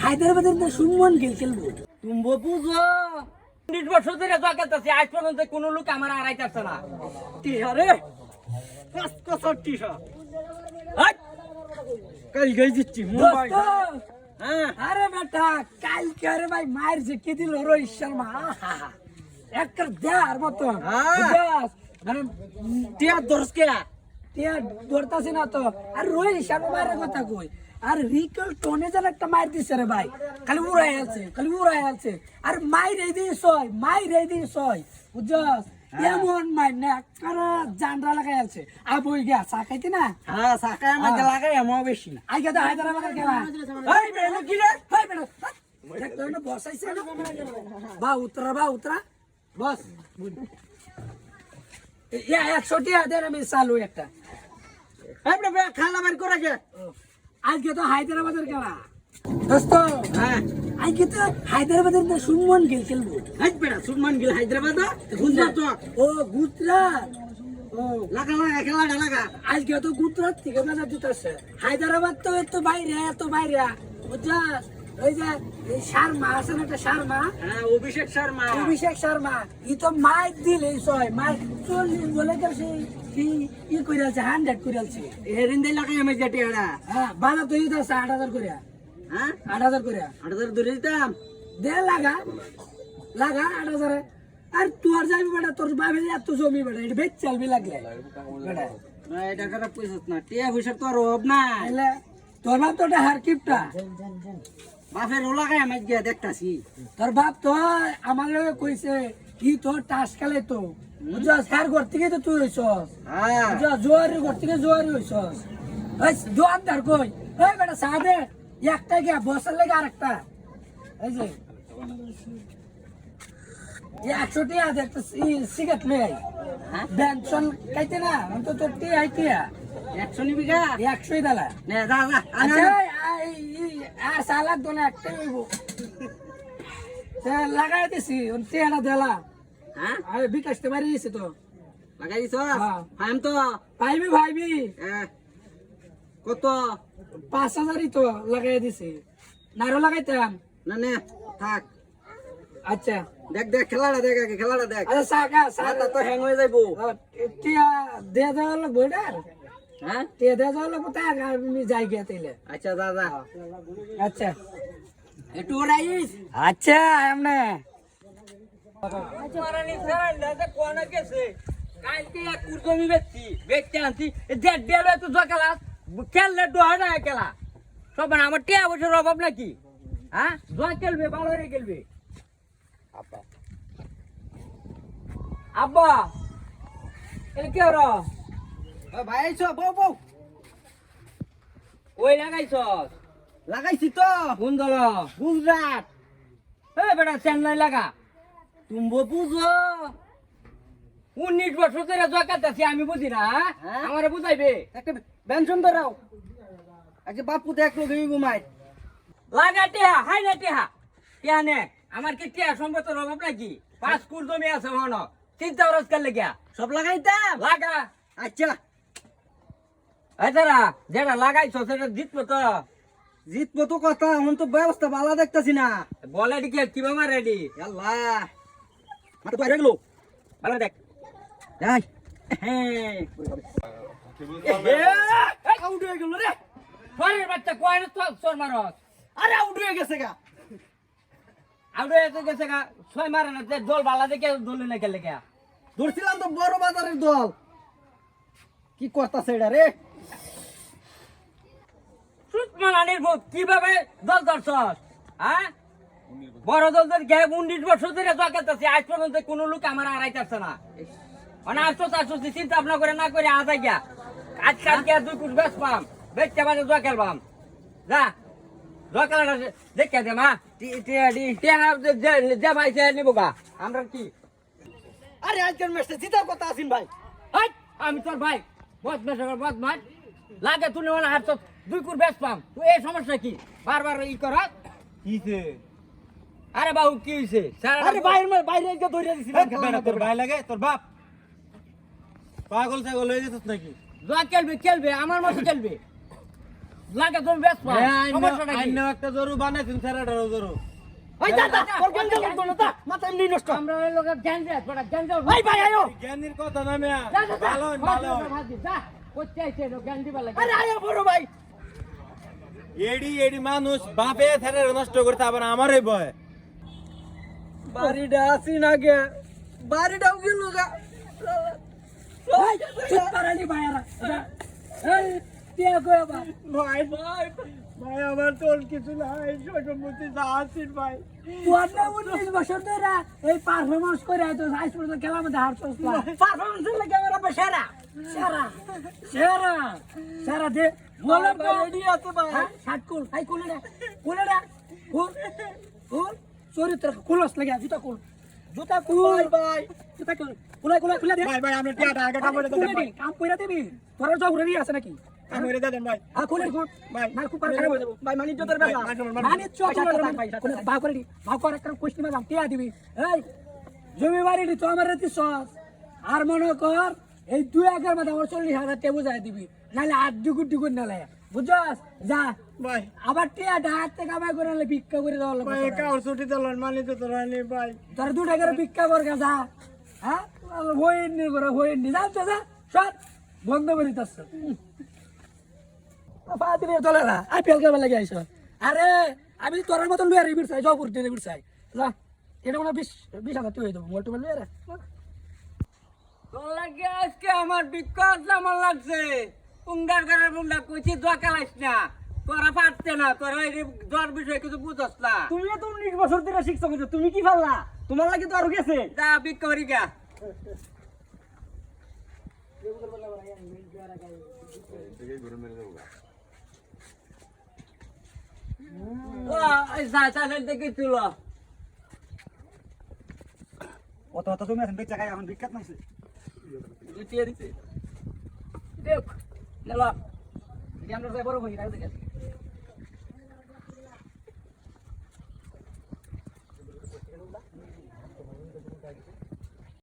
হায়দ্রাবাদের সুমন গেল খেলবো তুমি বুঝো 19 বছর ধরে জগাতেছি আজ পর্যন্ত কোনো লোক আমার আড়াইতেছে না টিহা রে কসর টিহা কাল গাই দিচ্ছি মুম্বাই হ্যাঁ আরে বেটা কাল কে ভাই মার যে কি দিল রোহিত শর্মা একটা দেয়ার মতন মানে টিয়া দর্শকে টিয়া দৌড়তাছে না তো আর রোহিত শর্মা মারের কথা কই আর রিকল টোনে যেন একটা মার দিছে রে ভাই খালি উড়াই আছে আর মাইরে দিস বুঝছস এমন মার না কারা জানরা লাগাই আছে আবই গিয়া চা খাইতে না হ্যাঁ সাকায় আমাকে লাগাই এমন বেশি না আইগা তো হায়দ্রাবাদের খেলা এই বেটা কি রে এই বেটা দেখ তো না বসাইছে না বা উতরা বস ইয়া 100 টাকা দে আমি চালু একটা এই বেটা খালা বার করে গে আজকে তো হায়দ্রাবাদের খেলা দোস্ত হ্যাঁ আজকে তো হায়দ্রাবাদের সুমন গেল খেলবো এই বেটা সুমন গিল হায়দ্রাবাদ গুজরাট ও গুজরাট ও লাগা খেলাটা লাগা আজকে তো গুজরাট থেকে ম্যাচ দিতেছে হায়দ্রাবাদ তো এত বাইরে বুঝছস ওই যে শর্মা আছে না একটা শর্মা হ্যাঁ অভিষেক শর্মা ই তো মাইক দিলে সয় মাইক 40 বলে গেছে ই কইরাছে 100 কইরাছে হেরিন্দে লাগাই আমি জেটিয়াড়া হ্যাঁ বানা তো ই তো 8000 কইরা হ্যাঁ 8000 কইরা 8000 দূরে দিতাম দে লাগা 8000 আর তোর যাবি বেটা তোর বাবে এত জমি বেটা এটা বেচ চালবি লাগলে বেটা এটা করে পয়সা না টিয়া পয়সা তো আর অভাব না তাহলে তোর বাপ তো হারকিপটা বাপের ও লাগাই আমি গিয়া দেখতাছি তোর বাপ তো আমার লগে কইছে কি তোর টাস খেলে তো বুঝছস কার ঘর থেকে তো তুই হইছস হ্যাঁ বুঝছস জোয়ারি ঘর থেকে জোয়ারি হইছস এই দোয়ানদার কই এই বেটা সাদে একটা গিয়া বসার লাগে আরেকটা এই যে 100 টাকা দে একটা সিগারেট লই আই হ্যাঁ বেনশন খাইতে না অন্তত টি আইতিয়া 100 নিবি গা 100 দালা নে যা আচ্ছা আর সালাদ দোনা একটা হইব লাগাই দিছি টিয়াটা দেলা হ্যাঁ আরে বিকাশতে বাড়ি দিছে তো লাগাই দিছ হ্যাঁ। ফাইম তো ভাইবি কত 5000ই তো লাগাই দিছি নারো লাগাইতাম না নে থাক আচ্ছা দেখ খেলাটা দেখ আগে খেলাটা দেখ আচ্ছা সাকা সাতা তো হ্যাং হয়ে যাইবো টিয়া দে দেওয়া লাগবো এটার হ্যাঁ টিয়া দে দেওয়া লাগবো তাই আমি যাই গিয়া তাইলে আচ্ছা যা আচ্ছা একটু ওরাইস আচ্ছা এমনে মারানি স্যার দাদা কোন গেছে কালকে এক কুরজমি বেচতে আনছি দেড় দেড় তো জকালা খেললে ডোহা না খেলা সব আমার টিয়া বছর অভাব নাকি হ্যাঁ জোয়া খেলবে ভালো রে খেলবে আব্বা এ কে র ভাই আইছো বউ ওই লাগাইছি তো কোন দল গুজরাট এ বেটা চেন্নাই লাগা তুমি বুঝো 19 বছর ধরে জকাতেছি আমি বুঝি না আমারে বুঝাইবে একটা বেনশন ধরাও আচ্ছা বাপু দেখলো গই ঘুমাই লাগা টিয়া হাই না টিয়া নে আমার কি টিয়া সম্পদের অভাব নাকি 5 কুল জমি আছে হন চিন্তা খরচ করলে গিয়া সব লাগাইতাম লাগা আচ্ছা এদারা যেটা লাগাইছো সেটা জিতবো তো কথা এখন তো ব্যবস্থা ভালো দেখতেছি না বলে কি কিভাবে রেডি আল্লাহ মাথা তো গেল ভালো দেখ যাই আউট হয়ে গেল রে ফরের বাচ্চা কয়নে চোর মারস আরে আউট হয়ে গেছে গা ছয় মারে না দল ভালো দেখে দলে না খেলে গা ধরছিলাম তো বড় বাজারের দল কি করতাছে এটা রে সুতমানের ভূত কিভাবে দল ধরছস হ্যাঁ বড় দলদের গ্যাপ 19 বছর ধরে জগাতেছে আজ পর্যন্ত কোনো লোক আমার আড়াইতেছে না মানে আসছো চিন্তা ভাবনা করে না করে আজ গিয়া আজকাল গিয়া 2 কুট বেশ পাম বেচতে বাজে জোয়া খেলবাম যা জোয়া খেলাটা দেখে দে মা টিয়া ভাই নিব গা আমরা কি আরে আজকের ম্যাচটা জিতার কথা আছেন ভাই আমি তোর ভাই বদমাস লাগে তুই মানে হাত 2 কুট বেশ পাম তুই এই সমস্যা কি বারবার ই কর কিছে আরে বাবু কি হইছে আরে বাইরে এসে ধরে দিছি তোর ভাই লাগে তোর বাপ পাগল ছাগল হয়ে যেত নাকি জোয়া খেলবে আমার মতো খেলবে লাগে তুমি বেশ পাও সমস্যাটা কি আইন একটা জরু বানাইছেন ছেড়াটারও জরু ওই যা তোর গেঞ্জি লাগতো না তা মাথা এমনি নষ্ট আমরা ওই লোকের গ্যাঞ্জে বড় গ্যাঞ্জে ভাই ভাই আয়ো জ্ঞানীর কথা না মিয়া যা যা ভালো ভালো যা কোথায় আইছে গ্যাঞ্জি বালা আরে আয়ো বড় ভাই এডি এডি মানুষ বাপে ছেড়ে নষ্ট করতে আবার আমারই ভয় বাড়িটা আসি না গে বাড়িটাও গেল গা ভাই চুপ করানি ভাইরা এই কে কই বা ভাই ভাই ভাই আমার তোর কিছু নাই সম্মতি যা আছিস ভাই তোর না 19 বছর ধরে এই পারফরম্যান্স করে তো আজ পর্যন্ত খেলার মধ্যে হার চলছ না পারফরম্যান্স এর লাগে আমরা সেরা সেরা সেরা সেরা দে বলে রেডি আছে ভাই শার্ট কুল হাই কুল না কুল চরিত্র কুলস লাগে জুতা কুল ভাই জুতা কুল কুলা দে ভাই ভাই আমরা টিয়াটা আগে কাম করে দেন ভাই কাম কইরা দিবি তোর জব রেডি আছে নাকি কাম করে দেন ভাই কুলের কোট ভাই না খুব খারাপ হয়ে যাবো ভাই মানিজ্য তোর ব্যাপার মানিজ্য তোর ভাই করে দি ভাগ করে একটা কুস্তি মারাম টিয়া দিবি এই জমি বাড়ি তো আমার রাতি সস আর মনে কর এই 2 মধ্যে আমার 40,000 টাকা বুঝাই দিবি নাহলে 8 দুগুট নালে বুঝছস যা ভাই আবার টিয়া ঢাক থেকে কামাই করে নালে ভিক্ষা করে দাও ভাই কাউর ছুটি দিলেন মানি তো তোর হয়নি ভাই তোর 2 টাকার ভিক্ষা কর গা যা হ্যাঁ হইনি করে হইনি যা যা সব বন্ধ করে দিতাছ ফাদিলে চলে না আইপিএল খেলবার লাগে আইছ আরে আমি তোর মতন লুয়ার রিবির চাই জব করতে রিবির চাই যা এটা কোনো 20,000 তুই দেবো মোটু লুয়ার তোর লাগে আজকে আমার বিকট আমার লাগছে উঙ্গার ঘরের বুন্ডা কইছি দোয়া কালাইস না তোরা পারতে না তোরা এই জ্বর বিষয় কিছু বুঝছ না তুমিও তো 19 বছর ধরে শিখছো কিন্তু তুমি কি পারলা তোমার লাগে তো আরো গেছে যা বিক্রি করি গা দেখে তুলো অত তুমি এখন বেচা খাই এখন বিখ্যাত নাইছে দুটিয়ে দিছে দেখ লেলা জ্ঞান রয়ে বড় হই রাখতে গেছে